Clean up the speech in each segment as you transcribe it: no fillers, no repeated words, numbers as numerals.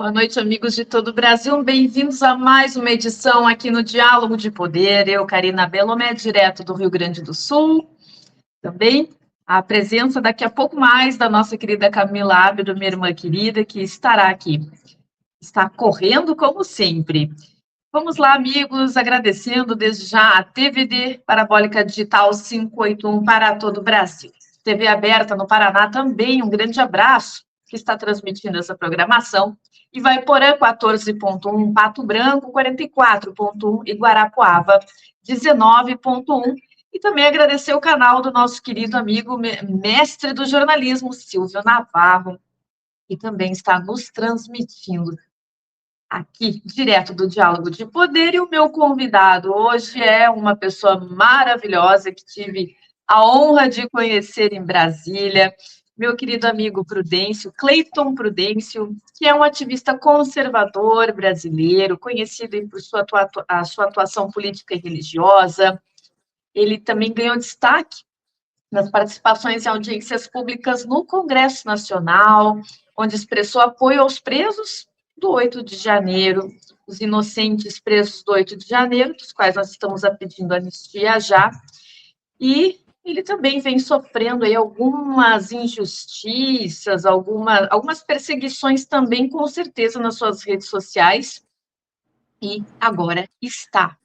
Boa noite, amigos de todo o Brasil. Bem-vindos a mais uma edição aqui no Diálogo de Poder. Eu, Karina Belomé, direto do Rio Grande do Sul. Também a presença daqui a pouco mais da nossa querida Camila Abdo, minha irmã querida, que estará aqui. Está correndo como sempre. Vamos lá, amigos, agradecendo desde já a TVD Parabólica Digital 581 para todo o Brasil. TV aberta no Paraná também, um grande abraço, que está transmitindo essa programação. E vai Porã 14.1, Pato Branco 44.1 e Guarapuava 19.1. E também agradecer o canal do nosso querido amigo mestre do jornalismo, Silvio Navarro, que também está nos transmitindo aqui, direto do Diálogo de Poder. E o meu convidado hoje é uma pessoa maravilhosa que tive a honra de conhecer em Brasília, meu querido amigo Prudêncio, Cleiton Prudêncio, que é um ativista conservador brasileiro, conhecido por sua atuação política e religiosa. Ele também ganhou destaque nas participações em audiências públicas no Congresso Nacional, onde expressou apoio aos presos do 8 de janeiro, os inocentes presos do 8 de janeiro, dos quais nós estamos pedindo anistia já, e ele também vem sofrendo aí algumas injustiças, algumas perseguições também, com certeza, nas suas redes sociais, e agora está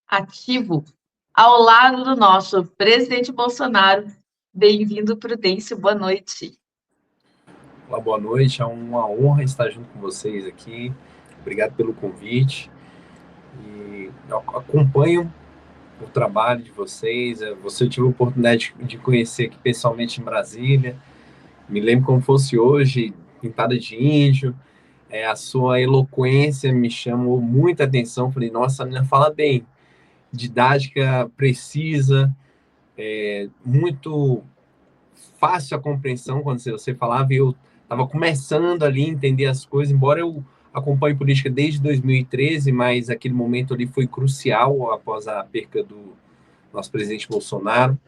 ativo ao lado do nosso presidente Bolsonaro. Bem-vindo, Prudêncio, boa noite. Olá, boa noite, é uma honra estar junto com vocês aqui, obrigado pelo convite, e eu acompanho o trabalho de vocês. Eu tive a oportunidade de conhecer aqui pessoalmente em Brasília, me lembro como fosse hoje, pintada de índio, a sua eloquência me chamou muita atenção, falei, nossa, a menina fala bem, didática, precisa, muito fácil a compreensão quando você falava, e eu estava começando ali a entender as coisas, embora eu acompanhe política desde 2013, mas aquele momento ali foi crucial após a perca do nosso presidente Bolsonaro,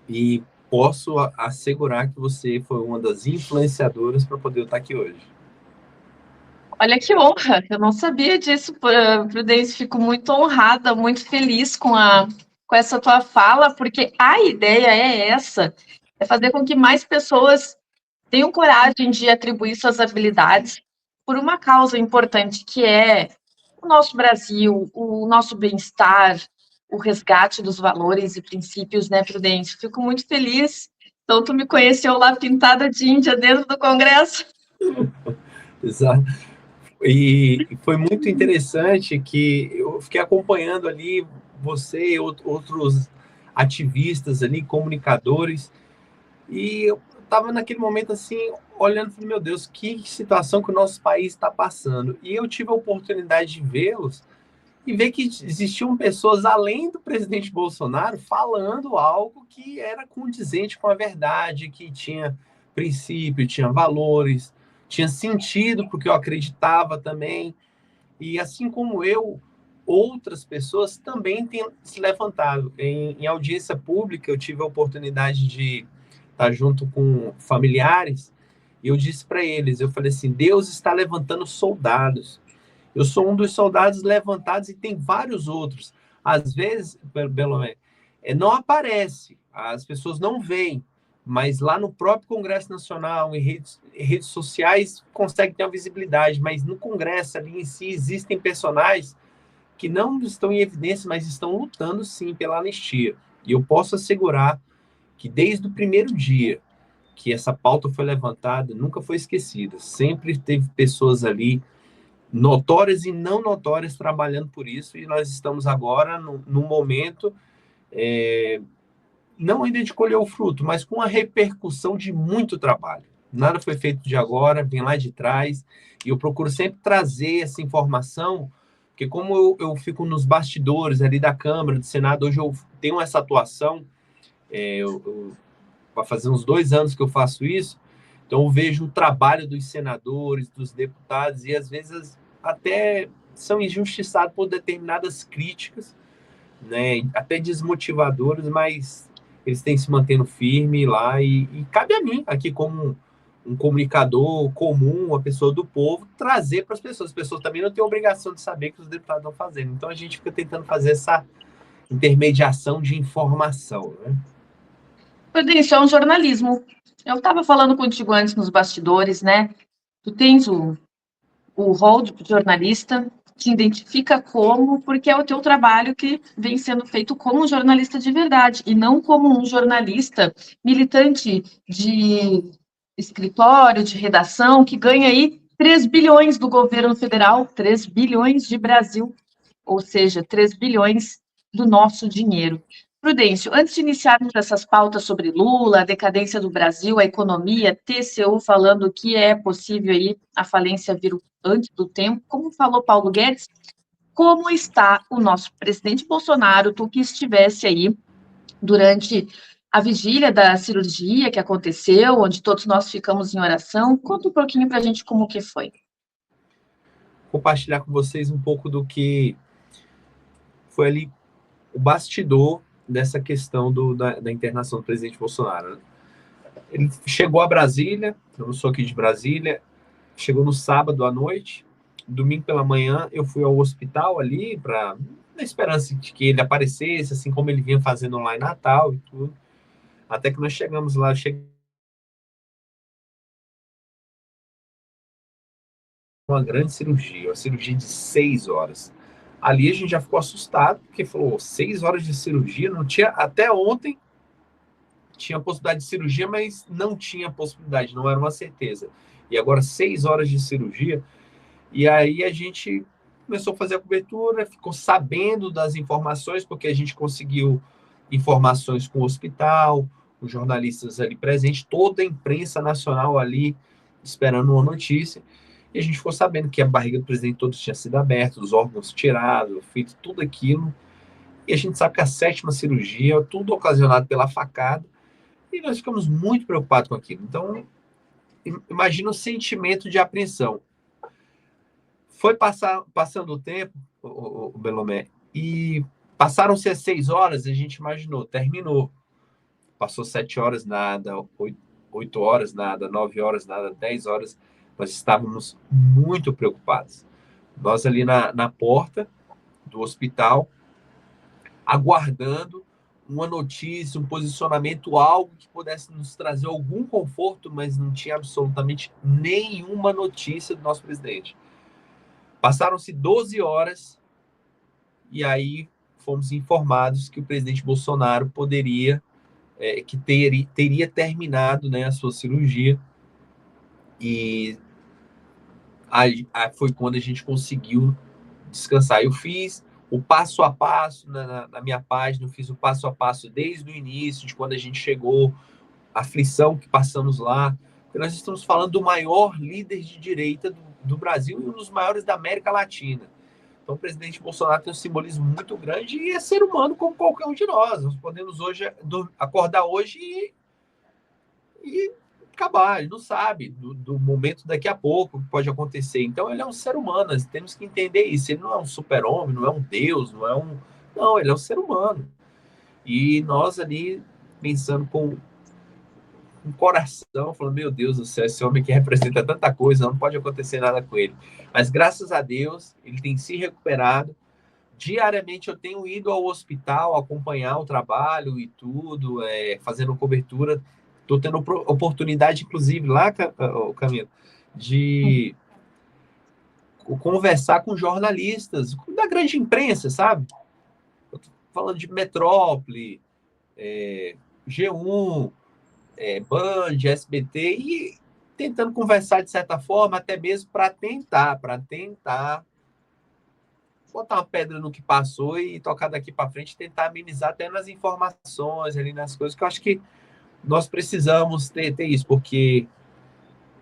e posso assegurar que você foi uma das influenciadoras para poder estar aqui hoje. Olha que honra, eu não sabia disso, Prudêncio, fico muito honrada, muito feliz com essa tua fala, porque a ideia é essa, é fazer com que mais pessoas tenham coragem de atribuir suas habilidades por uma causa importante, que é o nosso Brasil, o nosso bem-estar, o resgate dos valores e princípios, né, Prudêncio? Fico muito feliz. Então, tu me conheceu lá pintada de Índia dentro do Congresso? Exato. E foi muito interessante que eu fiquei acompanhando ali você e outros ativistas ali, comunicadores, e eu estava naquele momento assim, olhando, falei, meu Deus, que situação que o nosso país está passando. E eu tive a oportunidade de vê-los e ver que existiam pessoas além do presidente Bolsonaro falando algo que era condizente com a verdade, que tinha princípio, tinha valores, tinha sentido porque eu acreditava também. E assim como eu, outras pessoas também têm se levantado. Em audiência pública, eu tive a oportunidade de estar junto com familiares, e eu disse para eles, eu falei assim, Deus está levantando soldados. Eu sou um dos soldados levantados e tem vários outros. Às vezes, Belomé, não aparece, as pessoas não veem, mas lá no próprio Congresso Nacional, em redes sociais, consegue ter uma visibilidade, mas no Congresso ali em si existem personagens que não estão em evidência, mas estão lutando sim pela anistia. E eu posso assegurar que desde o primeiro dia que essa pauta foi levantada, nunca foi esquecida. Sempre teve pessoas ali notórias e não notórias trabalhando por isso, e nós estamos agora num momento não ainda de colher o fruto, mas com a repercussão de muito trabalho. Nada foi feito de agora, vem lá de trás, e eu procuro sempre trazer essa informação, porque como eu fico nos bastidores ali da Câmara, do Senado, hoje eu tenho essa atuação, vai fazer uns 2 anos que eu faço isso, então eu vejo o trabalho dos senadores, dos deputados, e às vezes até são injustiçados por determinadas críticas, né, até desmotivadoras, mas eles têm se mantendo firme lá, e cabe a mim, aqui como um comunicador comum, uma pessoa do povo, trazer para as pessoas. As pessoas também não têm obrigação de saber o que os deputados estão fazendo. Então, a gente fica tentando fazer essa intermediação de informação, né? Prudêncio, é um jornalismo. Eu estava falando contigo antes nos bastidores, né? Tu tens o rol de jornalista, te identifica como, porque é o teu trabalho que vem sendo feito como um jornalista de verdade, e não como um jornalista militante de escritório, de redação, que ganha aí 3 bilhões do governo federal, 3 bilhões de Brasil, ou seja, 3 bilhões do nosso dinheiro. Prudêncio, antes de iniciarmos essas pautas sobre Lula, a decadência do Brasil, a economia, TCU falando que é possível aí a falência vir antes do tempo, como falou Paulo Guedes, como está o nosso presidente Bolsonaro, tu que estivesse aí durante a vigília da cirurgia que aconteceu, onde todos nós ficamos em oração, conta um pouquinho para a gente como que foi. Compartilhar com vocês um pouco do que foi ali o bastidor dessa questão da internação do presidente Bolsonaro. Ele chegou a Brasília, eu não sou aqui de Brasília, chegou no sábado à noite, domingo pela manhã eu fui ao hospital ali, na esperança de que ele aparecesse, assim como ele vinha fazendo lá em Natal e tudo. Até que nós chegamos lá, uma grande cirurgia, uma cirurgia de 6 horas. Ali a gente já ficou assustado, porque falou, 6 horas de cirurgia, não tinha, até ontem tinha possibilidade de cirurgia, mas não tinha possibilidade, não era uma certeza. E agora 6 horas de cirurgia, e aí a gente começou a fazer a cobertura, ficou sabendo das informações, porque a gente conseguiu informações com o hospital, os jornalistas ali presentes, toda a imprensa nacional ali esperando uma notícia. E a gente ficou sabendo que a barriga do presidente toda tinha sido aberta, os órgãos tirados, feito tudo aquilo. E a gente sabe que a 7ª cirurgia, tudo ocasionado pela facada, e nós ficamos muito preocupados com aquilo. Então, imagina o sentimento de apreensão. Foi passando o tempo, o Belomé, e passaram-se as 6 horas, a gente imaginou, terminou. Passou 7 horas, nada, 8 horas, nada, 9 horas, nada, 10 horas. Nós estávamos muito preocupados. Nós ali na porta do hospital, aguardando uma notícia, um posicionamento, algo que pudesse nos trazer algum conforto, mas não tinha absolutamente nenhuma notícia do nosso presidente. Passaram-se 12 horas e aí fomos informados que o presidente Bolsonaro poderia, que teria terminado, né, a sua cirurgia, e aí foi quando a gente conseguiu descansar. Eu fiz o passo a passo na minha página, eu fiz o passo a passo desde o início, de quando a gente chegou, a aflição que passamos lá, porque nós estamos falando do maior líder de direita do Brasil e um dos maiores da América Latina. Então, o presidente Bolsonaro tem um simbolismo muito grande e é ser humano como qualquer um de nós. Nós podemos hoje acordar hoje e acabar. Ele não sabe do momento daqui a pouco que pode acontecer. Então, ele é um ser humano. Nós temos que entender isso. Ele não é um super-homem, não é um deus, não é um... Não, ele é um ser humano. E nós ali, pensando com um coração, falando, meu Deus do céu, esse homem que representa tanta coisa, não pode acontecer nada com ele. Mas graças a Deus, ele tem se recuperado. Diariamente eu tenho ido ao hospital acompanhar o trabalho e tudo, fazendo cobertura. Estou tendo oportunidade, inclusive, lá, Camilo, de conversar com jornalistas da grande imprensa, sabe? Eu tô falando de Metrópole, G1, Band, SBT, e tentando conversar de certa forma, até mesmo para tentar botar uma pedra no que passou e tocar daqui para frente, tentar amenizar até nas informações, ali nas coisas, que eu acho que nós precisamos ter isso, porque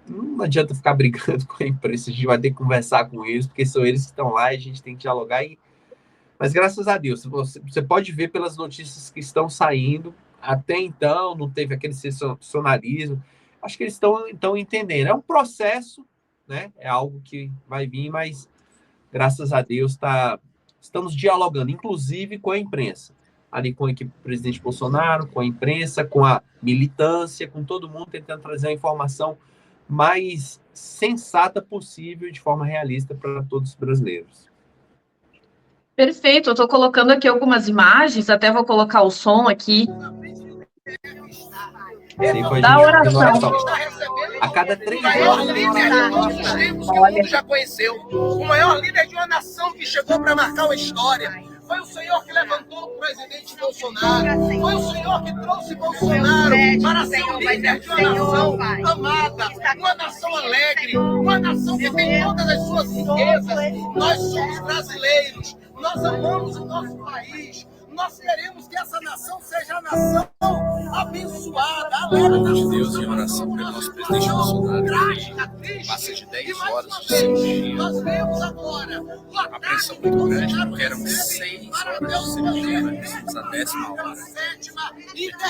não adianta ficar brigando com a imprensa, a gente vai ter que conversar com eles, porque são eles que estão lá e a gente tem que dialogar. Mas graças a Deus, você pode ver pelas notícias que estão saindo, até então não teve aquele sensacionalismo. Acho que eles estão entendendo. É um processo, né? É algo que vai vir, mas graças a Deus estamos dialogando, inclusive com a imprensa. Ali com a equipe do presidente Bolsonaro, com a imprensa, com a militância, com todo mundo tentando trazer a informação mais sensata possível, de forma realista para todos os brasileiros. Perfeito, eu estou colocando aqui algumas imagens, até vou colocar o som aqui. Da oração. A cada 3 o maior anos. líder de todos os tempos que o mundo já conheceu. O maior líder de uma nação que chegou para marcar uma história. Foi o Senhor que levantou o presidente Bolsonaro. Foi o Senhor que trouxe Bolsonaro para ser o líder de uma nação amada, uma nação alegre, uma nação que tem todas as suas riquezas. Nós somos brasileiros. Nós amamos o nosso país. Nós queremos que essa nação seja a nação abençoada. Povo de Deus em oração pelo nosso presidente Bolsonaro. Passa de 10 horas de cirurgia. Uma pressão muito grande, porque eram 6 horas de cirurgia. Nós estamos à 10ª hora.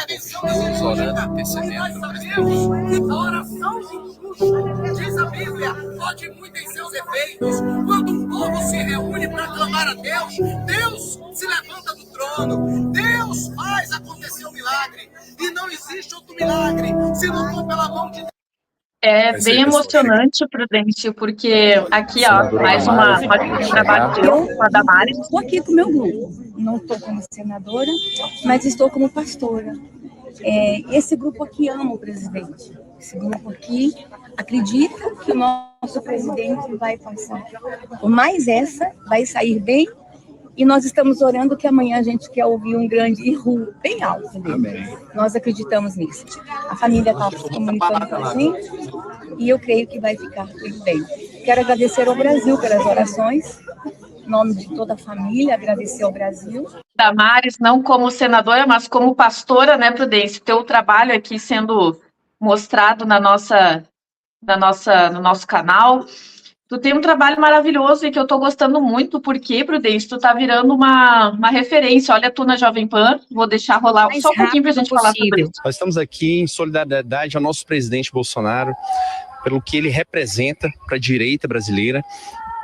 Estamos orando, intercedendo pelo presidente. A oração justa, diz a Bíblia, pode muito em seus efeitos. Quando um povo se reúne para clamar a Deus, Deus se levanta do trono. Deus faz acontecer o milagre. E não existe outro milagre se não for pela mão de Deus. É bem emocionante, Prudêncio, porque aqui, ó, mais uma trabalho teu com a Damares. Estou aqui com o meu grupo. Não estou como senadora, mas estou como pastora. Esse grupo aqui ama o presidente. Esse grupo aqui acredita que o nosso presidente vai passar. Por mais essa, vai sair bem. E nós estamos orando que amanhã a gente quer ouvir um grande irru bem alto dele. Amém. Nós acreditamos nisso. A família está se comunicando com a gente e eu creio que vai ficar tudo bem. Quero agradecer ao Brasil pelas orações, em nome de toda a família, agradecer ao Brasil. Damares, não como senadora, mas como pastora, né, Prudêncio? Teu trabalho aqui sendo mostrado no nosso canal. Tu tem um trabalho maravilhoso e que eu tô gostando muito, porque, Prudêncio, tu tá virando uma referência. Olha tu na Jovem Pan, vou deixar rolar só um pouquinho pra gente falar sobre isso. Nós estamos aqui em solidariedade ao nosso presidente Bolsonaro, pelo que ele representa para a direita brasileira.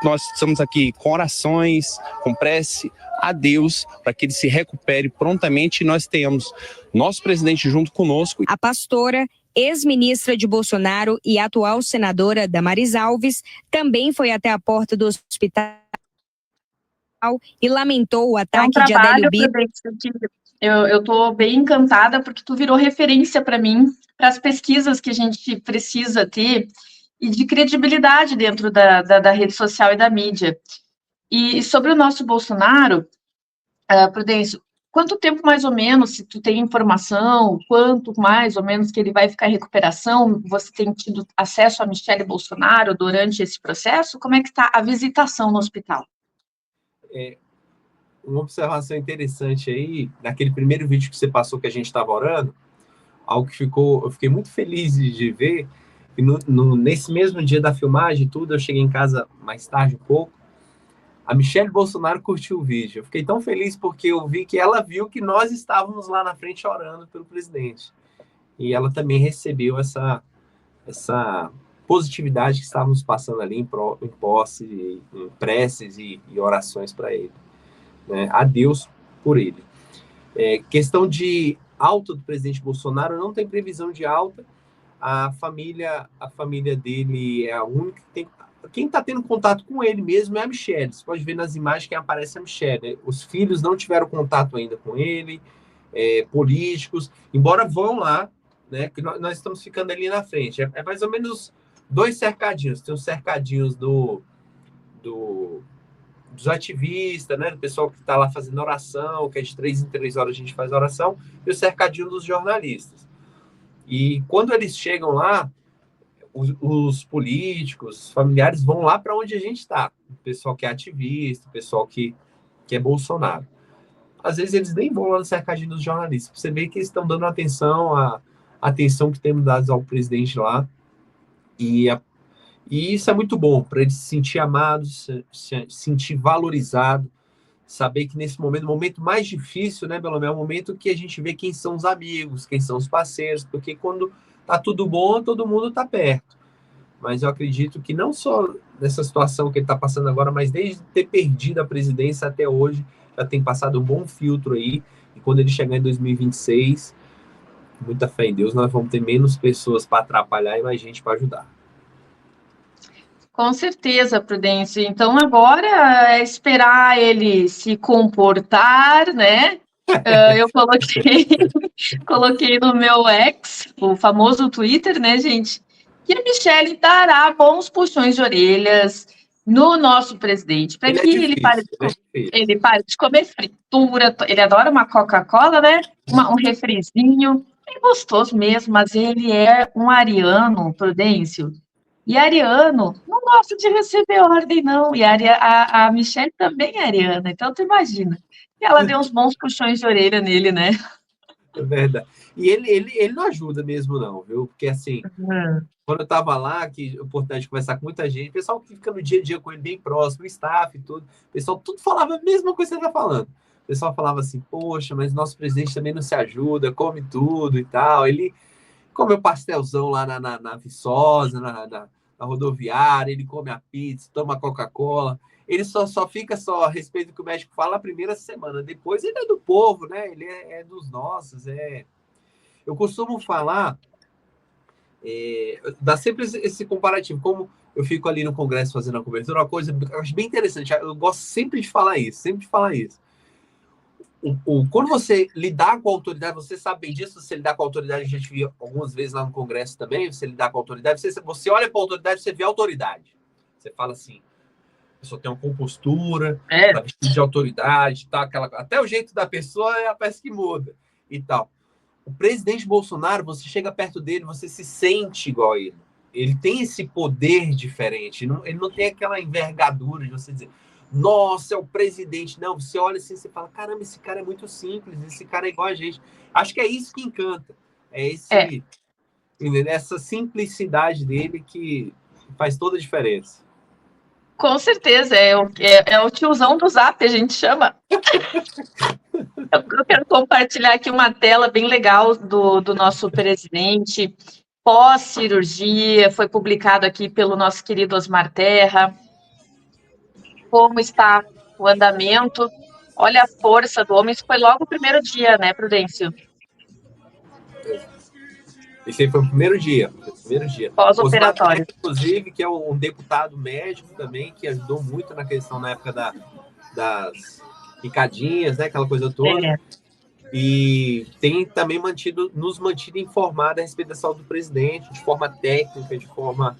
Nós estamos aqui com orações, com prece a Deus, para que ele se recupere prontamente e nós tenhamos nosso presidente junto conosco. A pastora, ex-ministra de Bolsonaro e atual senadora Damares Alves, também foi até a porta do hospital e lamentou o ataque de Adélio Bispo. Eu estou bem encantada porque tu virou referência para mim, para as pesquisas que a gente precisa ter e de credibilidade dentro da rede social e da mídia. E sobre o nosso Bolsonaro, Prudêncio, quanto tempo mais ou menos, se tu tem informação, quanto mais ou menos que ele vai ficar em recuperação, você tem tido acesso a Michele Bolsonaro durante esse processo? Como é que está a visitação no hospital? Uma observação interessante aí, naquele primeiro vídeo que você passou que a gente estava orando, algo que eu fiquei muito feliz de ver, e nesse mesmo dia da filmagem tudo, eu cheguei em casa mais tarde um pouco, a Michele Bolsonaro curtiu o vídeo. Eu fiquei tão feliz porque eu vi que ela viu que nós estávamos lá na frente orando pelo presidente. E ela também recebeu essa positividade que estávamos passando ali em posse, em preces e orações para ele. Né? A Deus por ele. Questão de alta do presidente Bolsonaro, não tem previsão de alta. A família dele é a única que tem. Quem está tendo contato com ele mesmo é a Michele. Você pode ver nas imagens quem aparece é a Michele. Os filhos não tiveram contato ainda com ele, políticos, embora vão lá, né? Que nós estamos ficando ali na frente. É mais ou menos 2 cercadinhos. Tem os cercadinhos dos ativistas, né? Do pessoal que está lá fazendo oração, que é de 3 em 3 horas a gente faz oração, e o cercadinho dos jornalistas. E quando eles chegam lá, os políticos, os familiares vão lá para onde a gente está. O pessoal que é ativista, o pessoal que é Bolsonaro. Às vezes eles nem vão lá no cercadinho dos jornalistas. Você vê que eles estão dando atenção à atenção que temos dado ao presidente lá. E isso é muito bom, para ele se sentir amado, se sentir valorizado, saber que nesse momento mais difícil, né, Belomé, é o momento que a gente vê quem são os amigos, quem são os parceiros, porque quando tá tudo bom, todo mundo tá perto. Mas eu acredito que não só nessa situação que ele está passando agora, mas desde ter perdido a presidência até hoje, já tem passado um bom filtro aí, e quando ele chegar em 2026, muita fé em Deus, nós vamos ter menos pessoas para atrapalhar e mais gente para ajudar. Com certeza, Prudêncio. Então, agora é esperar ele se comportar, né? Eu coloquei no meu ex, o famoso Twitter, né, gente? Que a Michelle dará bons puxões de orelhas no nosso presidente, para Ele é que difícil, ele é difícil. ele pare de comer fritura. Ele adora uma Coca-Cola, né? Um refrizinho. É gostoso mesmo, mas ele é um ariano, Prudêncio. E ariano não gosta de receber ordem, não. E a Michelle também é ariana, então tu imagina. E ela deu uns bons puxões de orelha nele, né? É verdade. E ele não ajuda mesmo, não, viu? Porque, assim, quando eu tava lá, que é importante conversar com muita gente, o pessoal que fica no dia a dia com ele bem próximo, o staff e tudo, o pessoal tudo falava a mesma coisa que você tá falando. O pessoal falava assim, poxa, mas nosso presidente também não se ajuda, come tudo e tal. Ele come o pastelzão lá na Viçosa, na rodoviária, ele come a pizza, toma a Coca-Cola. Ele só fica só a respeito do que o médico fala a primeira semana. Depois ele é do povo, né? Ele é dos nossos. Eu costumo falar, dá sempre esse comparativo. Como eu fico ali no Congresso fazendo a cobertura, uma coisa que eu acho bem interessante. Eu gosto sempre de falar isso, sempre de falar isso. Quando você lidar com a autoridade, você sabe bem disso, você lidar com a autoridade, a gente viu algumas vezes lá no Congresso também, você lidar com a autoridade, você olha para a autoridade, você vê a autoridade. Você fala assim, a pessoa tem uma compostura, tá vestido de autoridade, tá, até o jeito da pessoa é a peça que muda e tal. O presidente Bolsonaro, você chega perto dele, você se sente igual a ele. Ele tem esse poder diferente, ele não tem aquela envergadura de você dizer, nossa, é o presidente. Não, você olha assim, você fala, caramba, esse cara é muito simples, esse cara é igual a gente. Acho que é isso que encanta. Essa simplicidade dele que faz toda a diferença. Com certeza, é o tiozão do Zap, a gente chama. Eu quero compartilhar aqui uma tela bem legal do nosso presidente, pós-cirurgia, foi publicado aqui pelo nosso querido Osmar Terra. Como está o andamento? Olha a força do homem, isso foi logo o primeiro dia, né, Prudêncio? Esse aí foi o primeiro dia. Pós-operatório. Inclusive, que é um deputado médico também, que ajudou muito na questão na época das picadinhas, né? Aquela coisa toda. E tem também nos mantido informados a respeito da saúde do presidente, de forma técnica, de forma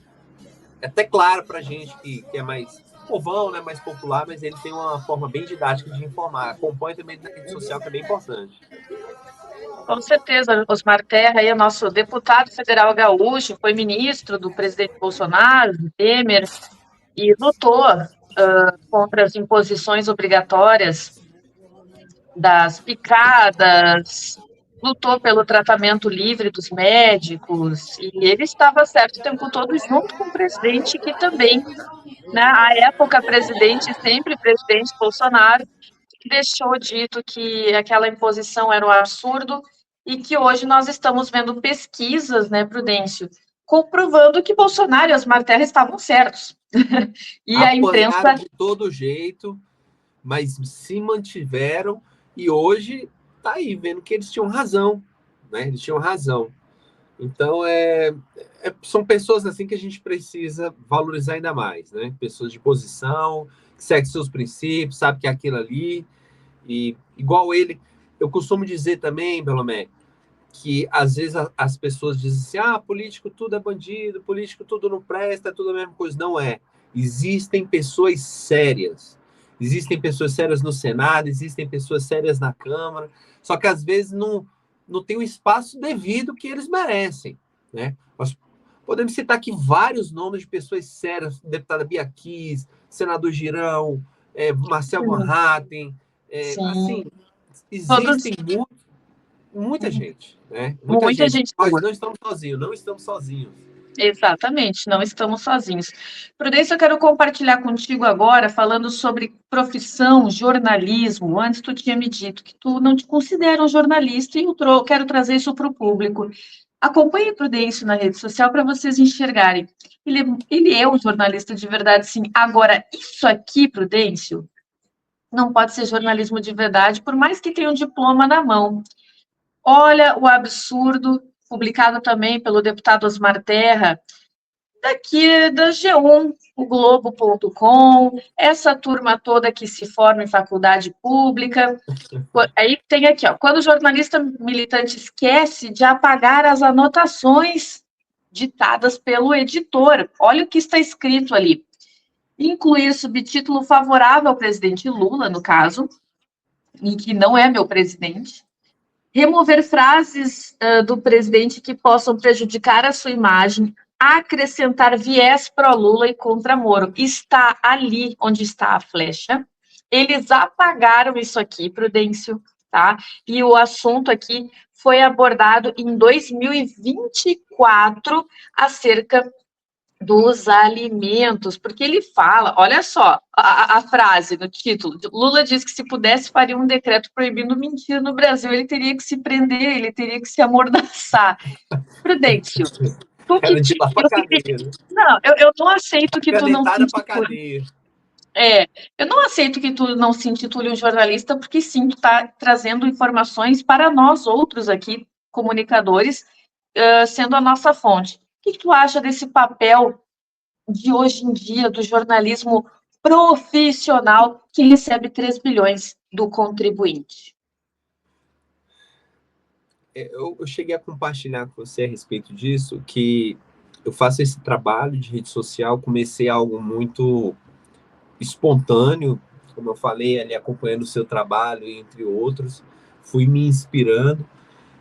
até clara para a gente que é mais povão, né, mais popular, mas ele tem uma forma bem didática de informar. Acompanha também na rede social, que é bem importante. Com certeza, Osmar Terra é nosso deputado federal gaúcho, foi ministro do presidente Bolsonaro, do Temer, e lutou contra as imposições obrigatórias das picadas, lutou pelo tratamento livre dos médicos, e ele estava certo o tempo todo junto com o presidente, que também, na época, sempre presidente Bolsonaro, deixou dito que aquela imposição era um absurdo e que hoje nós estamos vendo pesquisas, né, Prudêncio, comprovando que Bolsonaro e Osmar Terra estavam certos. E a imprensa... de todo jeito, mas se mantiveram e hoje tá aí, vendo que eles tinham razão, né? Eles tinham razão. Então, são pessoas assim que a gente precisa valorizar ainda mais, né? Pessoas de posição, que seguem seus princípios, sabe que é aquilo ali. E igual ele, eu costumo dizer também, Belomé, que às vezes as pessoas dizem assim, político tudo é bandido, político tudo não presta, é tudo a mesma coisa. Não é. Existem pessoas sérias. Existem pessoas sérias no Senado, existem pessoas sérias na Câmara, só que às vezes não tem o espaço devido que eles merecem, né? Nós podemos citar aqui vários nomes de pessoas sérias, deputada Bia Kiss, senador Girão, Marcel Manhattan, assim, existem muita gente, né? Muita gente. Nós não estamos sozinhos. Exatamente, não estamos sozinhos. Prudência, eu quero compartilhar contigo agora, falando sobre profissão, jornalismo. Antes tu tinha me dito que tu não te considera um jornalista e eu quero trazer isso para o público. Acompanhe Prudêncio na rede social para vocês enxergarem. Ele é um jornalista de verdade, sim. Agora, isso aqui, Prudêncio, não pode ser jornalismo de verdade, por mais que tenha um diploma na mão. Olha o absurdo, publicado também pelo deputado Osmar Terra, daqui da G1, o Globo.com, essa turma toda que se forma em faculdade pública. Aí tem aqui, ó, quando o jornalista militante esquece de apagar as anotações ditadas pelo editor. Olha o que está escrito ali. Incluir subtítulo favorável ao presidente Lula, no caso, e que não é meu presidente. Remover frases do presidente que possam prejudicar a sua imagem, acrescentar viés pró-Lula e contra Moro. Está ali onde está a flecha. Eles apagaram isso aqui, Prudêncio, tá? E o assunto aqui foi abordado em 2024 acerca dos alimentos, porque ele fala, olha só, a frase no título, Lula diz que se pudesse faria um decreto proibindo mentira no Brasil, ele teria que se prender, ele teria que se amordaçar. Prudêncio, tu que... de lá pra cadeia, né? Não, eu não aceito que tu não se pra cadeia. Eu não aceito que tu não se intitule um jornalista, porque sim, tu está trazendo informações para nós outros aqui, comunicadores, sendo a nossa fonte. O que tu acha desse papel de hoje em dia do jornalismo profissional que recebe 3 bilhões do contribuinte? Eu cheguei a compartilhar com você a respeito disso, que eu faço esse trabalho de rede social, comecei algo muito espontâneo, como eu falei, ali acompanhando o seu trabalho, entre outros, fui me inspirando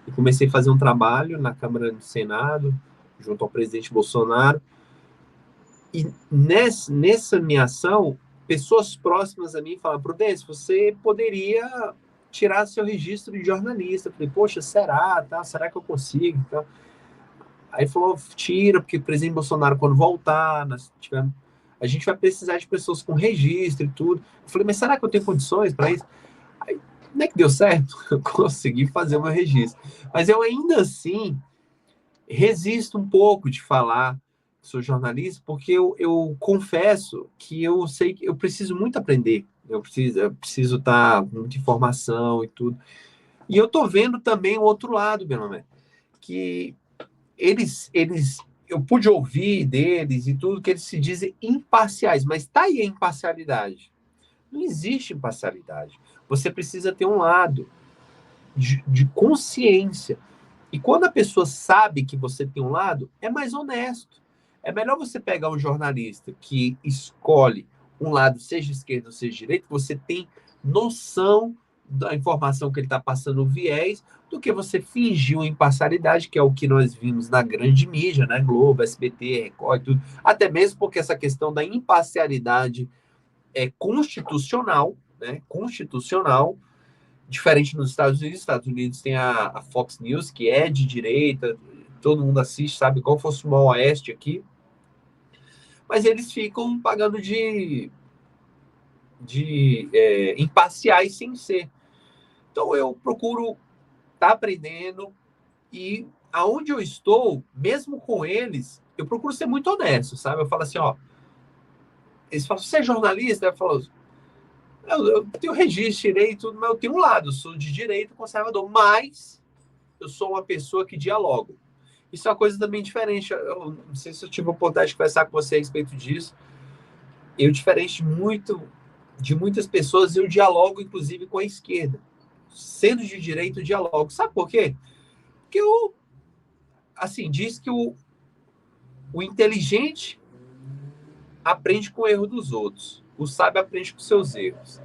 e comecei a fazer um trabalho na Câmara do Senado, junto ao presidente Bolsonaro, e nessa minha ação, pessoas próximas a mim falaram, Prudêncio, você poderia tirar seu registro de jornalista. Eu falei, poxa, será? Tá? Será que eu consigo? Tá? Aí falou, tira, porque o presidente Bolsonaro, quando voltar, a gente vai precisar de pessoas com registro e tudo. Eu falei, mas será que eu tenho condições para isso? Aí, não é que deu certo? Eu consegui fazer o meu registro. Mas eu ainda assim resisto um pouco de falar que sou jornalista, porque eu confesso que eu sei que eu preciso muito aprender. Eu preciso estar com muita informação e tudo. E eu tô vendo também o outro lado, Belomé, que eu pude ouvir deles e tudo, que eles se dizem imparciais, mas tá aí a imparcialidade. Não existe imparcialidade. Você precisa ter um lado de consciência. E quando a pessoa sabe que você tem um lado, é mais honesto. É melhor você pegar um jornalista que escolhe um lado, seja esquerda ou seja direita, você tem noção da informação que ele está passando, o viés, do que você fingir uma imparcialidade, que é o que nós vimos na grande mídia, né? Globo, SBT, Record, tudo. Até mesmo porque essa questão da imparcialidade é constitucional, né? Constitucional, diferente nos Estados Unidos. Nos Estados Unidos tem a Fox News, que é de direita, todo mundo assiste, sabe, qual fosse o Oeste aqui. Mas eles ficam pagando de imparciais sem ser. Então eu procuro estar aprendendo e aonde eu estou, mesmo com eles, eu procuro ser muito honesto, sabe? Eu falo assim, ó, eles falam, você é jornalista? Eu falo, eu tenho registro, tirei tudo, mas eu tenho um lado, eu sou de direita, conservador, mas eu sou uma pessoa que dialoga. Isso é uma coisa também diferente. Eu não sei se eu tive a oportunidade de conversar com você a respeito disso. Eu, diferente de muitas pessoas, eu dialogo, inclusive, com a esquerda. Sendo de direita, eu dialogo. Sabe por quê? Porque diz que o inteligente aprende com o erro dos outros. O sábio aprende com seus erros.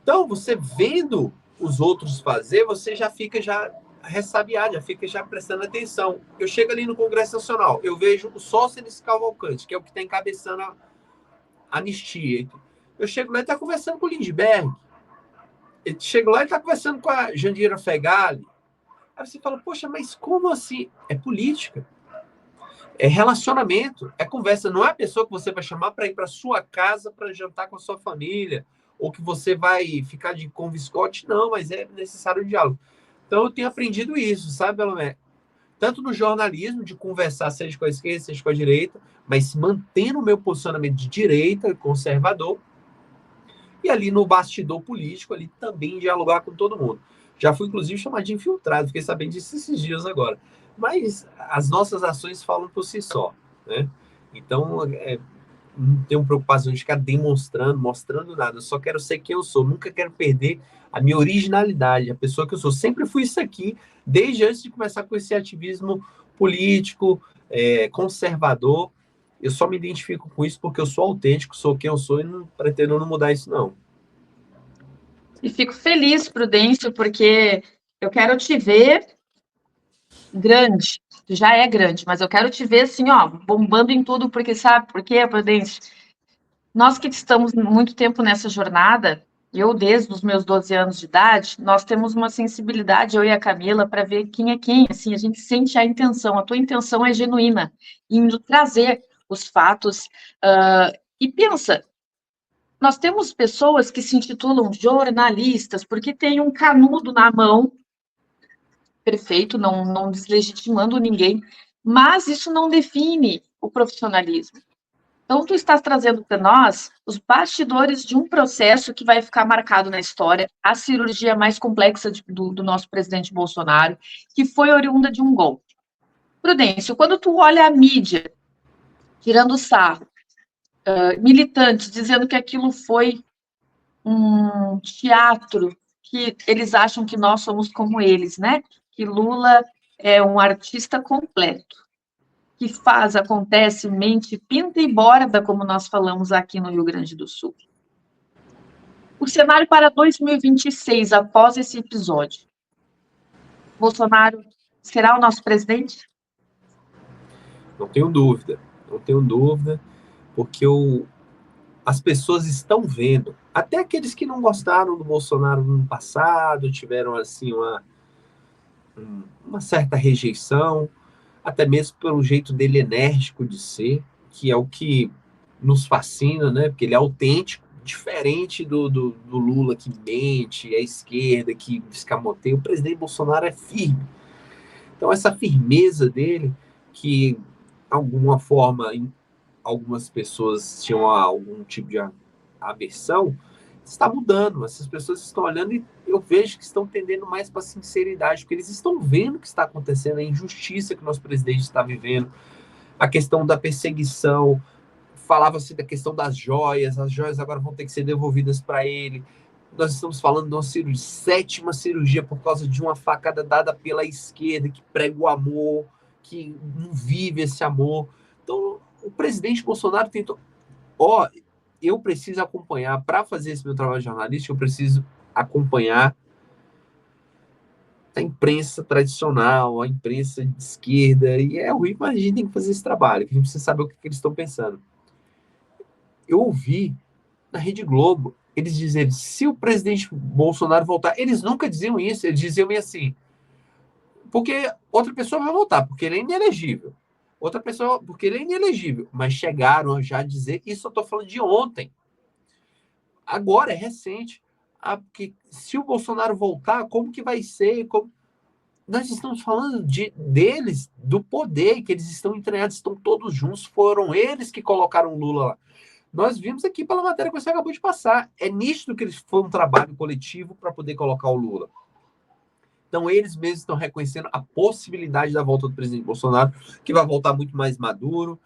Então, você vendo os outros fazer, você já fica ressabiado, já fica prestando atenção. Eu chego ali no Congresso Nacional, eu vejo o Sóstenes Cavalcante, que é o que está encabeçando a anistia. Eu chego lá e está conversando com o Lindbergh. Eu chego lá e está conversando com a Jandira Fegali. Aí você fala, poxa, mas como assim? É política. É relacionamento. É conversa. Não é a pessoa que você vai chamar para ir para sua casa para jantar com a sua família, ou que você vai ficar de conviscote. Não, mas é necessário o diálogo. Então, eu tenho aprendido isso, sabe, Belomé? Tanto no jornalismo, de conversar, seja com a esquerda, seja com a direita, mas mantendo o meu posicionamento de direita, conservador, e ali no bastidor político, ali também dialogar com todo mundo. Já fui, inclusive, chamado de infiltrado, fiquei sabendo disso esses dias agora. Mas as nossas ações falam por si só, né? Então, não tenho preocupação de ficar demonstrando, mostrando nada. Eu só quero ser quem eu sou. Nunca quero perder a minha originalidade, a pessoa que eu sou. Sempre fui isso aqui, desde antes de começar com esse ativismo político, conservador. Eu só me identifico com isso porque eu sou autêntico, sou quem eu sou e não pretendo não mudar isso, não. E fico feliz, Prudêncio, porque eu quero te ver grande. Tu já é grande, mas eu quero te ver assim, ó, bombando em tudo, porque sabe por quê, Prudêncio? Nós que estamos muito tempo nessa jornada, eu desde os meus 12 anos de idade, nós temos uma sensibilidade, eu e a Camila, para ver quem é quem, assim, a gente sente a intenção, a tua intenção é genuína, em trazer os fatos, e pensa, nós temos pessoas que se intitulam jornalistas porque tem um canudo na mão, perfeito, não deslegitimando ninguém, mas isso não define o profissionalismo. Então, tu estás trazendo para nós os bastidores de um processo que vai ficar marcado na história, a cirurgia mais complexa do nosso presidente Bolsonaro, que foi oriunda de um golpe. Prudêncio, quando tu olha a mídia, tirando sarro, militantes dizendo que aquilo foi um teatro, que eles acham que nós somos como eles, né? Que Lula é um artista completo, que faz, acontece, mente, pinta e borda, como nós falamos aqui no Rio Grande do Sul. O cenário para 2026, após esse episódio, Bolsonaro será o nosso presidente? Não tenho dúvida, porque as pessoas estão vendo, até aqueles que não gostaram do Bolsonaro no passado, tiveram assim uma certa rejeição, até mesmo pelo jeito dele enérgico de ser, que é o que nos fascina, né? Porque ele é autêntico, diferente do Lula que mente, a esquerda que escamoteia. O presidente Bolsonaro é firme. Então essa firmeza dele, que de alguma forma algumas pessoas tinham algum tipo de aversão, está mudando. Essas pessoas estão olhando e eu vejo que estão tendendo mais para a sinceridade, porque eles estão vendo o que está acontecendo, a injustiça que o nosso presidente está vivendo, a questão da perseguição, falava-se da questão das joias, as joias agora vão ter que ser devolvidas para ele. Nós estamos falando de uma sétima cirurgia por causa de uma facada dada pela esquerda, que prega o amor, que não vive esse amor. Então, o presidente Bolsonaro tentou... eu preciso acompanhar, para fazer esse meu trabalho jornalístico, eu preciso acompanhar a imprensa tradicional, a imprensa de esquerda, e é ruim, mas a gente tem que fazer esse trabalho, que a gente precisa saber o que eles estão pensando. Eu ouvi na Rede Globo eles dizerem, se o presidente Bolsonaro voltar, eles nunca diziam isso, eles diziam assim, porque outra pessoa vai voltar, porque ele é inelegível. Outra pessoa, porque ele é inelegível, mas chegaram a já dizer, isso eu estou falando de ontem. Agora, é recente. Porque se o Bolsonaro voltar, como que vai ser? Nós estamos falando deles, do poder, que eles estão entranhados, estão todos juntos, foram eles que colocaram o Lula lá. Nós vimos aqui pela matéria que você acabou de passar. É nítido que foi um trabalho coletivo para poder colocar o Lula. Então, eles mesmos estão reconhecendo a possibilidade da volta do presidente Bolsonaro, que vai voltar muito mais maduro,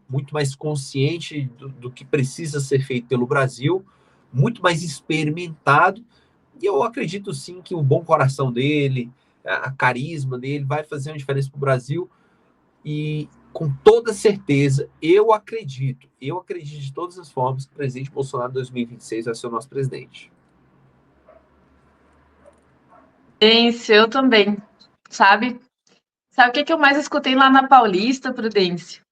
muito mais consciente do que precisa ser feito pelo Brasil, muito mais experimentado. E eu acredito, sim, que o bom coração dele, a carisma dele vai fazer uma diferença para o Brasil. E, com toda certeza, eu acredito de todas as formas que o presidente Bolsonaro em 2026 vai ser o nosso presidente. Eu também, sabe? Sabe o que eu mais escutei lá na Paulista, Prudêncio?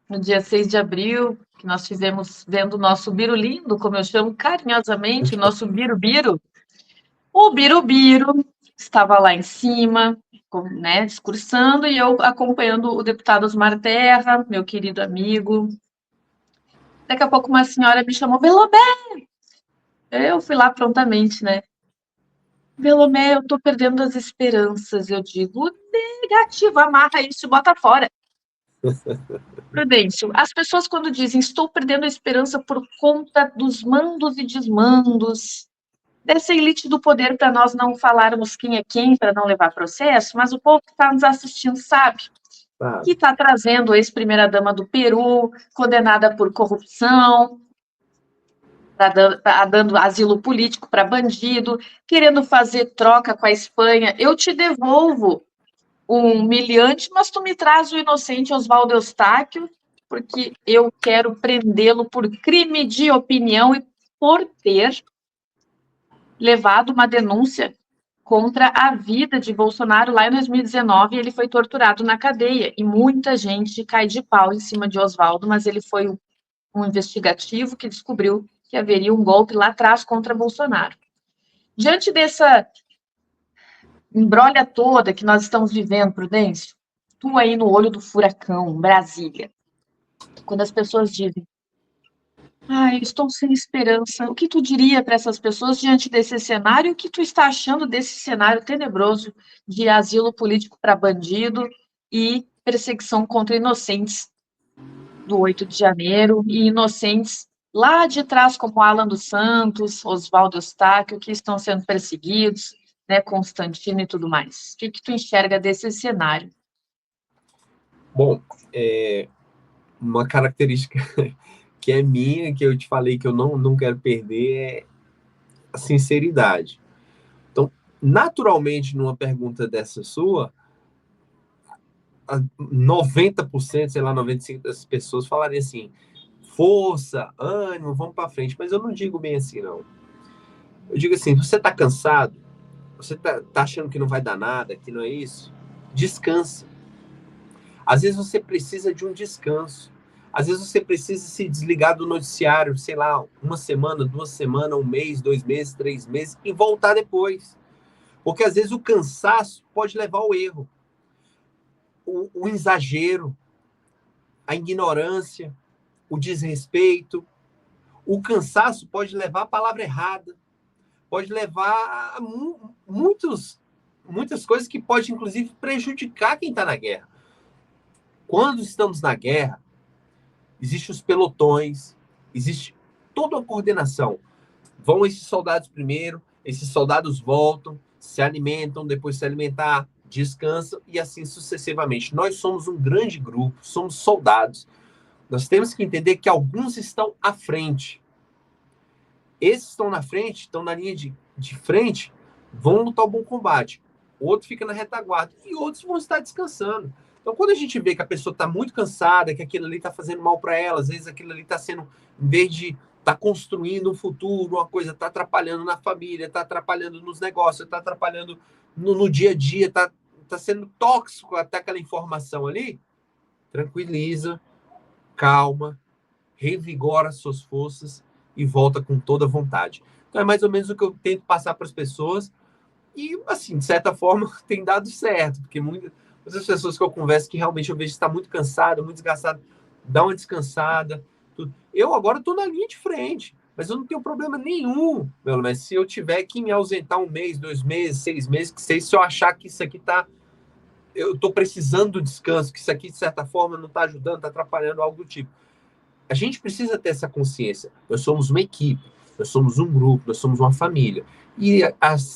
No dia 6 de abril, que nós tivemos vendo o nosso Birulindo, como eu chamo carinhosamente, o nosso Birubiru. O Birubiru estava lá em cima, né, discursando, e eu acompanhando o deputado Osmar Terra, meu querido amigo. Daqui a pouco uma senhora me chamou, Belomé! Eu fui lá prontamente, né? Belomé, eu tô perdendo as esperanças. Eu digo, negativo, amarra isso e bota fora. Prudêncio, as pessoas quando dizem estou perdendo a esperança por conta dos mandos e desmandos, dessa elite do poder, para nós não falarmos quem é quem, para não levar processo, mas o povo que está nos assistindo sabe. que está trazendo a ex-primeira-dama do Peru, condenada por corrupção, tá dando asilo político para bandido, querendo fazer troca com a Espanha. Eu te devolvo o humilhante, mas tu me traz o inocente Oswaldo Eustáquio, porque eu quero prendê-lo por crime de opinião e por ter levado uma denúncia contra a vida de Bolsonaro lá em 2019, ele foi torturado na cadeia, e muita gente cai de pau em cima de Oswaldo, mas ele foi um investigativo que descobriu que haveria um golpe lá atrás contra Bolsonaro. Diante dessa embrolha toda que nós estamos vivendo, Prudêncio, tu aí no olho do furacão, Brasília, quando as pessoas dizem, estou sem esperança, o que tu diria para essas pessoas diante desse cenário? O que tu está achando desse cenário tenebroso de asilo político para bandido e perseguição contra inocentes do 8 de janeiro e inocentes lá de trás, como Alan dos Santos, Oswaldo Eustáquio, que estão sendo perseguidos, né, Constantino e tudo mais. O que tu enxerga desse cenário? Bom, uma característica que é minha, que eu te falei que eu não quero perder, é a sinceridade. Então, naturalmente, numa pergunta dessa sua, 90%, sei lá, 95% das pessoas falariam assim, força, ânimo, vamos para frente. Mas eu não digo bem assim, não. Eu digo assim, você está cansado? Você tá achando que não vai dar nada, que não é isso? Descansa. Às vezes você precisa de um descanso. Às vezes você precisa se desligar do noticiário, sei lá, 1 semana, 2 semanas, 1 mês, 2 meses, 3 meses, e voltar depois. Porque às vezes o cansaço pode levar ao erro. O exagero, a ignorância, o desrespeito. O cansaço pode levar a palavra errada. Pode levar a muitas coisas que pode, inclusive, prejudicar quem está na guerra. Quando estamos na guerra, existem os pelotões, existe toda uma coordenação. Vão esses soldados primeiro, esses soldados voltam, se alimentam, depois se alimentar, descansam e assim sucessivamente. Nós somos um grande grupo, somos soldados. Nós temos que entender que alguns estão à frente. Esses estão na frente, estão na linha de frente, vão lutar o bom combate. Outro fica na retaguarda e outros vão estar descansando. Então, quando a gente vê que a pessoa está muito cansada, que aquilo ali está fazendo mal para ela, às vezes aquilo ali está sendo, em vez de estar construindo um futuro, uma coisa, está atrapalhando na família, está atrapalhando nos negócios, está atrapalhando no dia a dia, está sendo tóxico até aquela informação ali, tranquiliza, calma, revigora as suas forças e volta com toda a vontade. Então, é mais ou menos o que eu tento passar para as pessoas e, assim, de certa forma, tem dado certo, porque muitas pessoas que eu converso que realmente eu vejo que está muito cansado, muito desgastado, dá uma descansada. Tudo. Eu agora estou na linha de frente, mas eu não tenho problema nenhum, meu, mas se eu tiver que me ausentar 1 mês, 2 meses, 6 meses, que sei, se eu achar que isso aqui está... Eu estou precisando do descanso, que isso aqui, de certa forma, não está ajudando, está atrapalhando, algo do tipo. A gente precisa ter essa consciência. Nós somos uma equipe, nós somos um grupo, nós somos uma família. E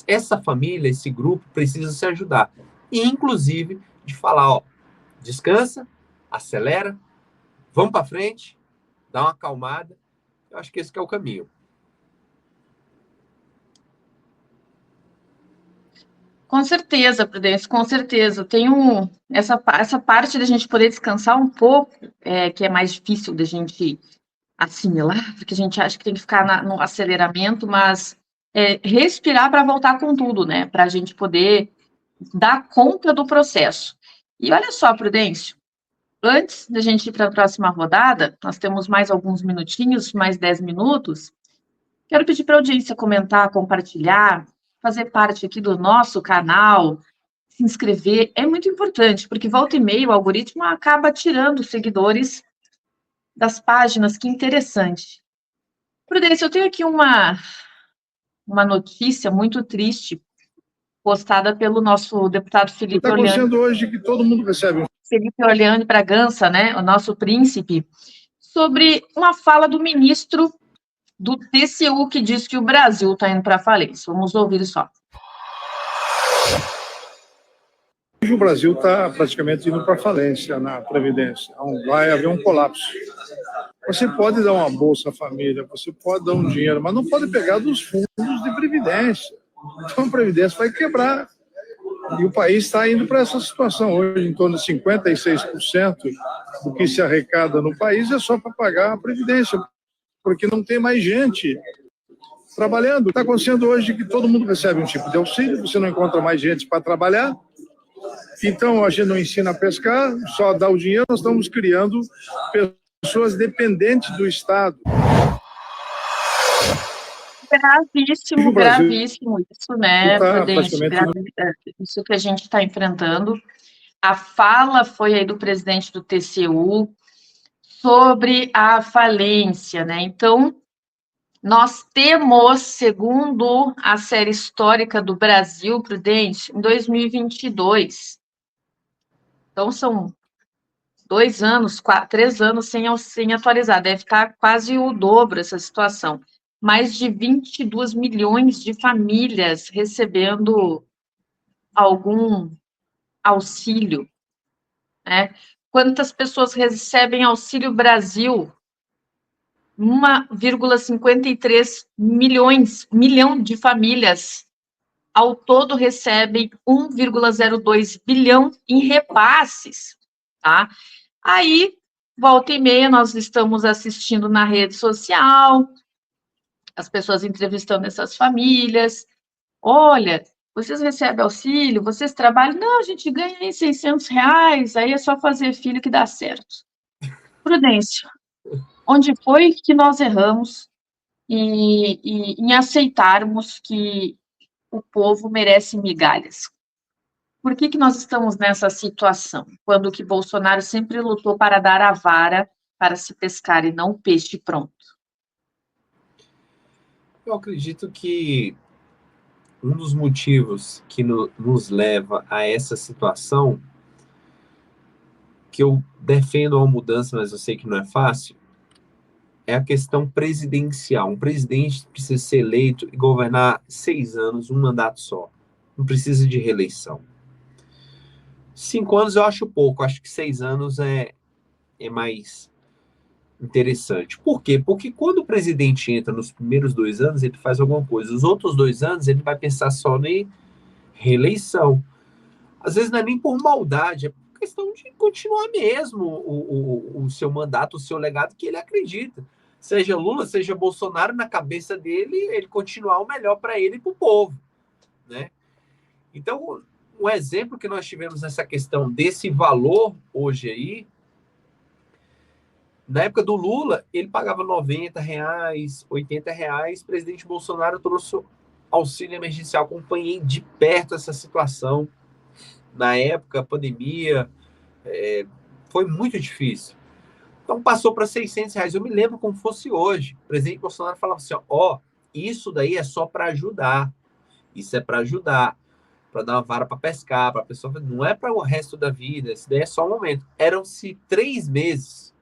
essa família, esse grupo, precisa se ajudar. E, inclusive, de falar, ó, descansa, acelera, vamos para frente, dá uma acalmada. Eu acho que esse que é o caminho. Com certeza, Prudêncio, com certeza. Tem essa parte da gente poder descansar um pouco, que é mais difícil da gente assimilar, porque a gente acha que tem que ficar no aceleramento, mas respirar para voltar com tudo, né? Para a gente poder dar conta do processo. E olha só, Prudêncio, antes da gente ir para a próxima rodada, nós temos mais alguns minutinhos, mais 10 minutos. Quero pedir para a audiência comentar, compartilhar, fazer parte aqui do nosso canal, se inscrever. É muito importante, porque volta e meia o algoritmo acaba tirando os seguidores das páginas. Que interessante. Prudência, eu tenho aqui uma notícia muito triste postada pelo nosso deputado Felipe Está acontecendo hoje que todo mundo recebe. Felipe Orleani Bragança, né, o nosso príncipe, sobre uma fala do ministro do TCU que diz que o Brasil está indo para a falência. Vamos ouvir só. Hoje o Brasil está praticamente indo para a falência na Previdência. Vai haver um colapso. Você pode dar uma bolsa à família, você pode dar um dinheiro, mas não pode pegar dos fundos de Previdência. Então a Previdência vai quebrar. E o país está indo para essa situação hoje, em torno de 56% do que se arrecada no país é só para pagar a Previdência, porque não tem mais gente trabalhando. Está acontecendo hoje que todo mundo recebe um tipo de auxílio, você não encontra mais gente para trabalhar, então a gente não ensina a pescar, só dá o dinheiro, nós estamos criando pessoas dependentes do Estado. Gravíssimo, gravíssimo isso, né, Prudente? Praticamente... Isso que a gente está enfrentando. A fala foi aí do presidente do TCU sobre a falência, né? Então, nós temos, segundo a série histórica do Brasil, Prudente, em 2022. Então, são 2 anos, 3 anos sem atualizar, deve estar quase o dobro essa situação. Mais de 22 milhões de famílias recebendo algum auxílio, né? Quantas pessoas recebem Auxílio Brasil? 1,53 milhão de famílias. Ao todo recebem 1,02 bilhão em repasses, tá? Aí, volta e meia, nós estamos assistindo na rede social, as pessoas entrevistando essas famílias. Olha, vocês recebem auxílio? Vocês trabalham? Não, a gente ganha aí R$600, aí é só fazer filho que dá certo. Prudência, onde foi que nós erramos em aceitarmos que o povo merece migalhas? Por que nós estamos nessa situação? Quando que Bolsonaro sempre lutou para dar a vara para se pescar e não o peixe pronto? Eu acredito que um dos motivos que nos leva a essa situação, que eu defendo uma mudança, mas eu sei que não é fácil, é a questão presidencial. Um presidente precisa ser eleito e governar 6 anos, um mandato só. Não precisa de reeleição. 5 anos eu acho pouco, acho que 6 anos é mais interessante. Por quê? Porque quando o presidente entra nos primeiros 2 anos, ele faz alguma coisa. Os outros 2 anos, ele vai pensar só em reeleição. Às vezes não é nem por maldade, é por questão de continuar mesmo o seu mandato, o seu legado que ele acredita. Seja Lula, seja Bolsonaro, na cabeça dele, ele continuar o melhor para ele e para o povo, né? Então, um exemplo que nós tivemos nessa questão desse valor hoje aí, na época do Lula, ele pagava R$90, R$80, o presidente Bolsonaro trouxe auxílio emergencial. Acompanhei de perto essa situação. Na época, a pandemia, foi muito difícil. Então, passou para R$600. Eu me lembro como fosse hoje. O presidente Bolsonaro falava assim, isso daí é só para ajudar. Isso é para ajudar. Para dar uma vara para pescar, para a pessoa... Não é para o resto da vida. Isso daí é só um momento. Eram-se 3 meses.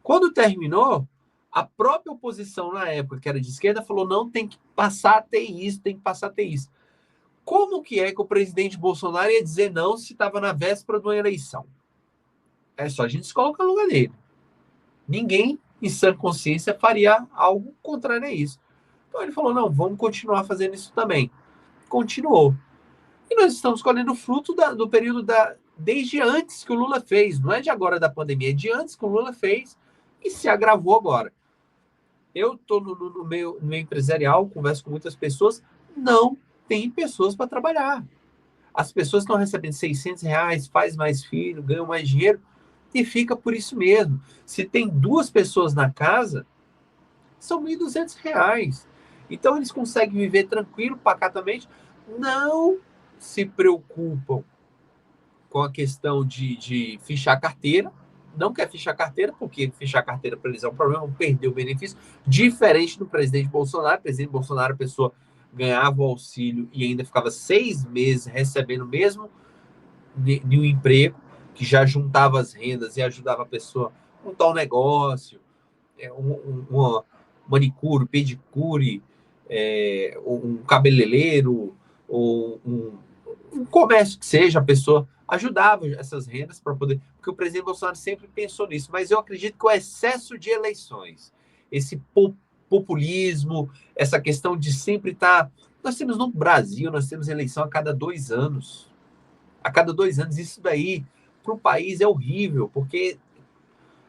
Quando terminou, a própria oposição na época, que era de esquerda, falou, não, tem que passar a ter isso, tem que passar a ter isso. Como que é que o presidente Bolsonaro ia dizer não se estava na véspera de uma eleição? É só a gente se colocar no lugar dele. Ninguém, em sã consciência, faria algo contrário a isso. Então ele falou, não, vamos continuar fazendo isso também. Continuou. E nós estamos colhendo o fruto do período desde antes que o Lula fez. Não é de agora da pandemia, é de antes que o Lula fez e se agravou agora. Eu estou no meio empresarial, converso com muitas pessoas, não tem pessoas para trabalhar. As pessoas estão recebendo R$600, faz mais filho, ganham mais dinheiro e fica por isso mesmo. Se tem 2 pessoas na casa, são R$1.200. Então eles conseguem viver tranquilo, pacatamente, não se preocupam com a questão de fichar carteira. Não quer fichar carteira, porque fichar carteira para eles é um problema, perder o benefício, diferente do presidente Bolsonaro. O presidente Bolsonaro, a pessoa ganhava o auxílio e ainda ficava 6 meses recebendo mesmo de um emprego, que já juntava as rendas e ajudava a pessoa a montar um negócio, uma manicure, pedicure, um cabeleireiro, ou um comércio que seja, a pessoa ajudava essas rendas para poder... Porque o presidente Bolsonaro sempre pensou nisso, mas eu acredito que o excesso de eleições, esse populismo, essa questão de sempre estar... Nós temos no Brasil, nós temos eleição a cada 2 anos. A cada 2 anos, isso daí, para o país, é horrível, porque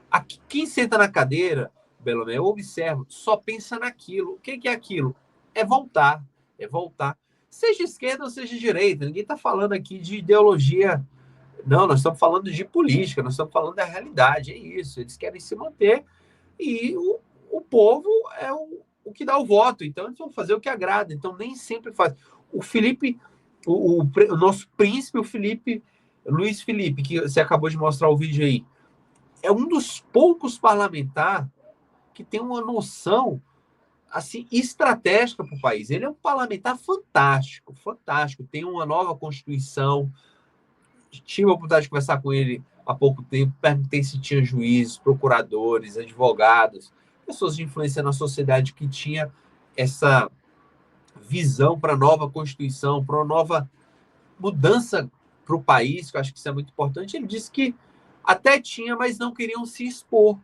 aqui, quem senta na cadeira, Belomé, eu observo, só pensa naquilo. O que é aquilo? É voltar, é voltar. Seja esquerda ou seja direita, ninguém está falando aqui de ideologia. Não, nós estamos falando de política, nós estamos falando da realidade, é isso. Eles querem se manter e o povo é o que dá o voto, então eles vão fazer o que agrada, então nem sempre faz. O Felipe, o nosso príncipe, o Felipe, Luiz Felipe, que você acabou de mostrar o vídeo aí, é um dos poucos parlamentares que tem uma noção assim estratégica para o país. Ele é um parlamentar fantástico, fantástico, tem uma nova Constituição. Tive a oportunidade de conversar com ele há pouco tempo, perguntei se tinha juízes, procuradores, advogados, pessoas de influência na sociedade que tinha essa visão para a nova Constituição, para uma nova mudança para o país, que eu acho que isso é muito importante. Ele disse que até tinha, mas não queriam se expor.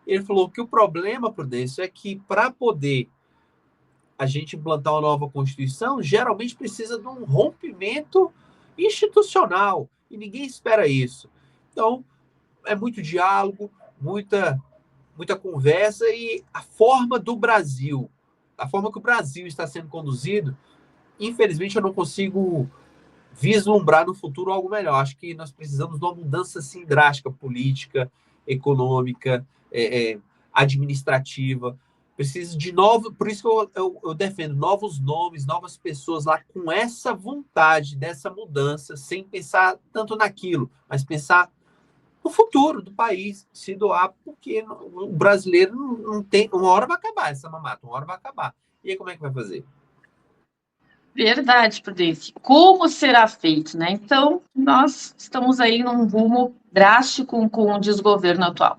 Ele falou que o problema, Prudêncio, é que para poder a gente implantar uma nova Constituição, geralmente precisa de um rompimento institucional, e ninguém espera isso. Então, é muito diálogo, muita conversa, e a forma do Brasil, a forma que o Brasil está sendo conduzido, infelizmente eu não consigo vislumbrar no futuro algo melhor. Acho que nós precisamos de uma mudança assim, drástica, política, econômica, administrativa. Precisa de novo, por isso que eu defendo novos nomes, novas pessoas lá com essa vontade dessa mudança, sem pensar tanto naquilo, mas pensar no futuro do país, se doar, porque o brasileiro não tem... Uma hora vai acabar essa mamata, uma hora vai acabar. E aí como é que vai fazer? Verdade, Prudêncio. Como será feito, né? Então, nós estamos aí num rumo drástico com o desgoverno atual.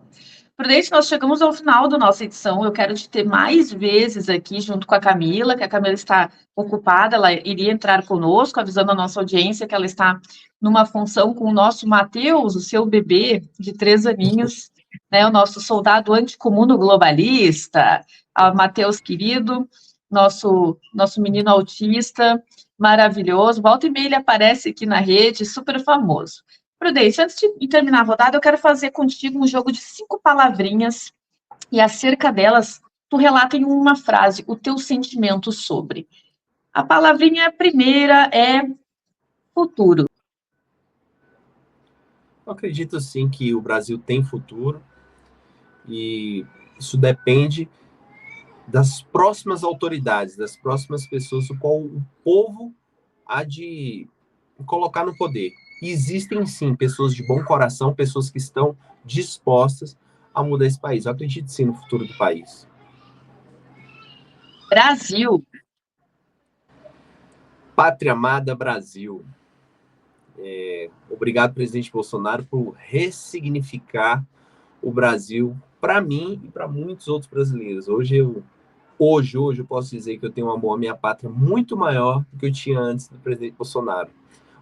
Prudêncio, nós chegamos ao final da nossa edição. Eu quero te ter mais vezes aqui junto com a Camila, que a Camila está ocupada, ela iria entrar conosco, avisando a nossa audiência que ela está numa função com o nosso Matheus, o seu bebê de 3 aninhos, né, o nosso soldado anticomuno globalista, Matheus querido, nosso menino autista, maravilhoso. Volta e meia ele aparece aqui na rede, super famoso. Prudêncio, antes de terminar a rodada, eu quero fazer contigo um jogo de 5 palavrinhas e acerca delas, tu relata em uma frase o teu sentimento sobre. A palavrinha primeira é futuro. Eu acredito, sim, que o Brasil tem futuro e isso depende das próximas autoridades, das próximas pessoas, o qual o povo há de colocar no poder. E existem, sim, pessoas de bom coração, pessoas que estão dispostas a mudar esse país. Eu acredito, sim, no futuro do país. Brasil. Pátria amada Brasil. Obrigado, presidente Bolsonaro, por ressignificar o Brasil para mim e para muitos outros brasileiros. Hoje eu posso dizer que eu tenho um amor à minha pátria muito maior do que eu tinha antes do presidente Bolsonaro.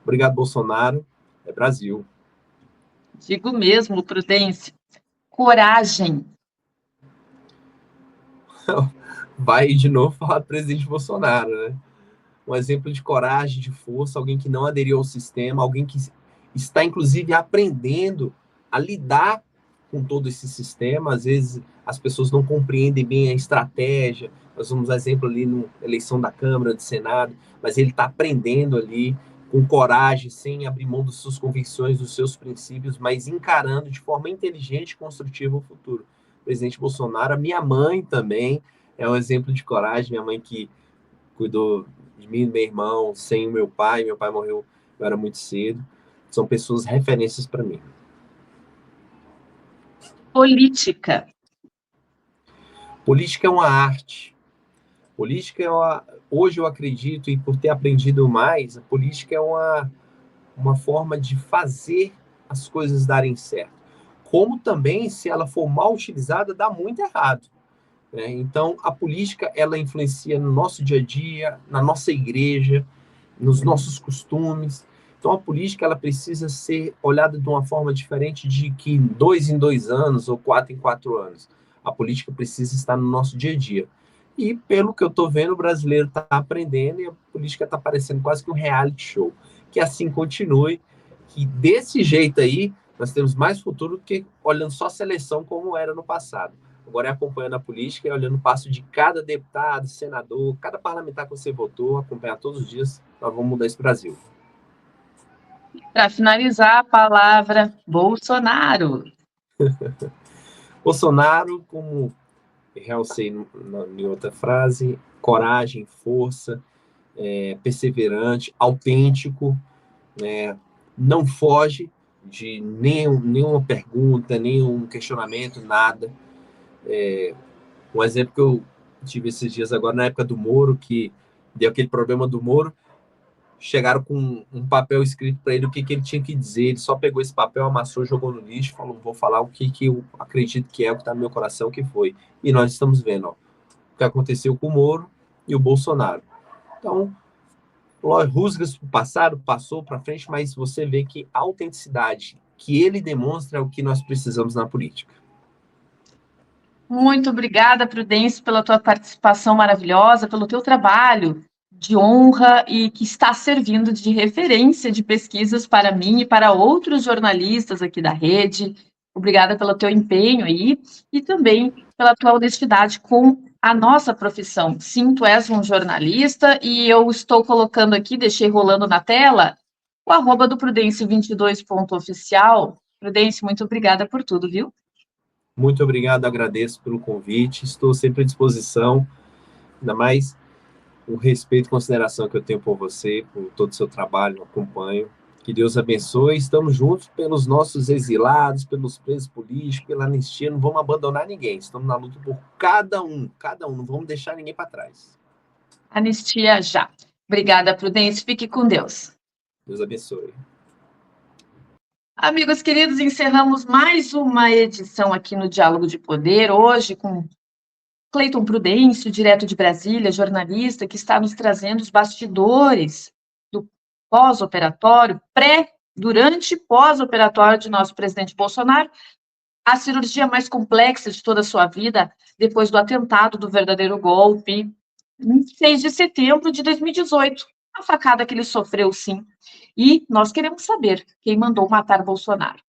Obrigado, Bolsonaro. É Brasil. Digo mesmo, Prudêncio. Coragem. Vai de novo falar do presidente Bolsonaro, né? Um exemplo de coragem, de força, alguém que não aderiu ao sistema, alguém que está, inclusive, aprendendo a lidar com todo esse sistema. Às vezes, as pessoas não compreendem bem a estratégia. Nós vamos dar exemplo ali na eleição da Câmara, do Senado, mas ele está aprendendo ali, com coragem, sem abrir mão das suas convicções, dos seus princípios, mas encarando de forma inteligente e construtiva o futuro. O presidente Bolsonaro, a minha mãe também é um exemplo de coragem, minha mãe que cuidou de mim e do meu irmão sem o meu pai morreu, eu era muito cedo. São pessoas referências para mim. Política. Política é uma arte. Política hoje eu acredito, e por ter aprendido mais, a política é uma forma de fazer as coisas darem certo. Como também, se ela for mal utilizada, dá muito errado. Né? Então, a política, ela influencia no nosso dia a dia, na nossa igreja, nos nossos costumes. Então, a política ela precisa ser olhada de uma forma diferente de que 2 em 2 anos ou 4 em 4 anos. A política precisa estar no nosso dia a dia. E, pelo que eu estou vendo, o brasileiro está aprendendo e a política está parecendo quase que um reality show. Que assim continue, que desse jeito aí, nós temos mais futuro do que olhando só a seleção como era no passado. Agora é acompanhando a política e olhando o passo de cada deputado, senador, cada parlamentar que você votou, acompanhar todos os dias, nós vamos mudar esse Brasil. Para finalizar, a palavra Bolsonaro. Bolsonaro, como realcei em outra frase, coragem, força, perseverante, autêntico, não foge de nenhuma pergunta, nenhum questionamento, nada. Um exemplo que eu tive esses dias agora, na época do Moro, que deu aquele problema do Moro, chegaram com um papel escrito para ele o que ele tinha que dizer, ele só pegou esse papel, amassou, jogou no lixo, falou, vou falar o que eu acredito que é, o que está no meu coração, o que foi. E nós estamos vendo o que aconteceu com o Moro e o Bolsonaro. Então, rusgas do passado, passou para frente, mas você vê que a autenticidade que ele demonstra é o que nós precisamos na política. Muito obrigada, Prudêncio, pela tua participação maravilhosa, pelo teu trabalho de honra e que está servindo de referência de pesquisas para mim e para outros jornalistas aqui da rede. Obrigada pelo teu empenho aí e também pela tua honestidade com a nossa profissão. Sim, tu és um jornalista e eu estou colocando aqui, deixei rolando na tela, o @ do Prudêncio22.oficial. Prudêncio, muito obrigada por tudo, viu? Muito obrigado, agradeço pelo convite, estou sempre à disposição, ainda mais o respeito e consideração que eu tenho por você, por todo o seu trabalho, acompanho. Que Deus abençoe, estamos juntos pelos nossos exilados, pelos presos políticos, pela anistia, não vamos abandonar ninguém, estamos na luta por cada um, não vamos deixar ninguém para trás. Anistia já. Obrigada, Prudêncio, fique com Deus. Deus abençoe. Amigos queridos, encerramos mais uma edição aqui no Diálogo de Poder, hoje com Cleiton Prudêncio, direto de Brasília, jornalista, que está nos trazendo os bastidores do pós-operatório, durante e pós-operatório de nosso presidente Bolsonaro, a cirurgia mais complexa de toda a sua vida, depois do atentado do verdadeiro golpe, em 6 de setembro de 2018, a facada que ele sofreu, sim. E nós queremos saber quem mandou matar Bolsonaro.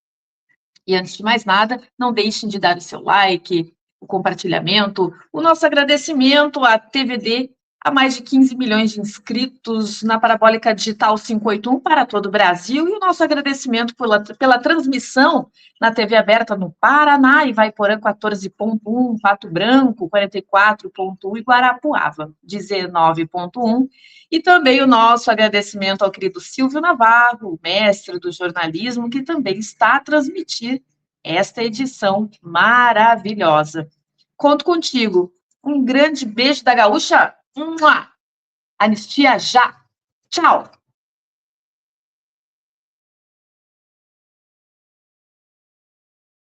E antes de mais nada, não deixem de dar o seu like, o compartilhamento, o nosso agradecimento à TVD, a mais de 15 milhões de inscritos na Parabólica Digital 581 para todo o Brasil, e o nosso agradecimento pela transmissão na TV aberta no Paraná, Ivaiporã 14.1, Pato Branco 44.1 e Guarapuava 19.1, e também o nosso agradecimento ao querido Silvio Navarro, mestre do jornalismo, que também está a transmitir esta edição maravilhosa. Conto contigo. Um grande beijo da Gaúcha. Anistia já. Tchau.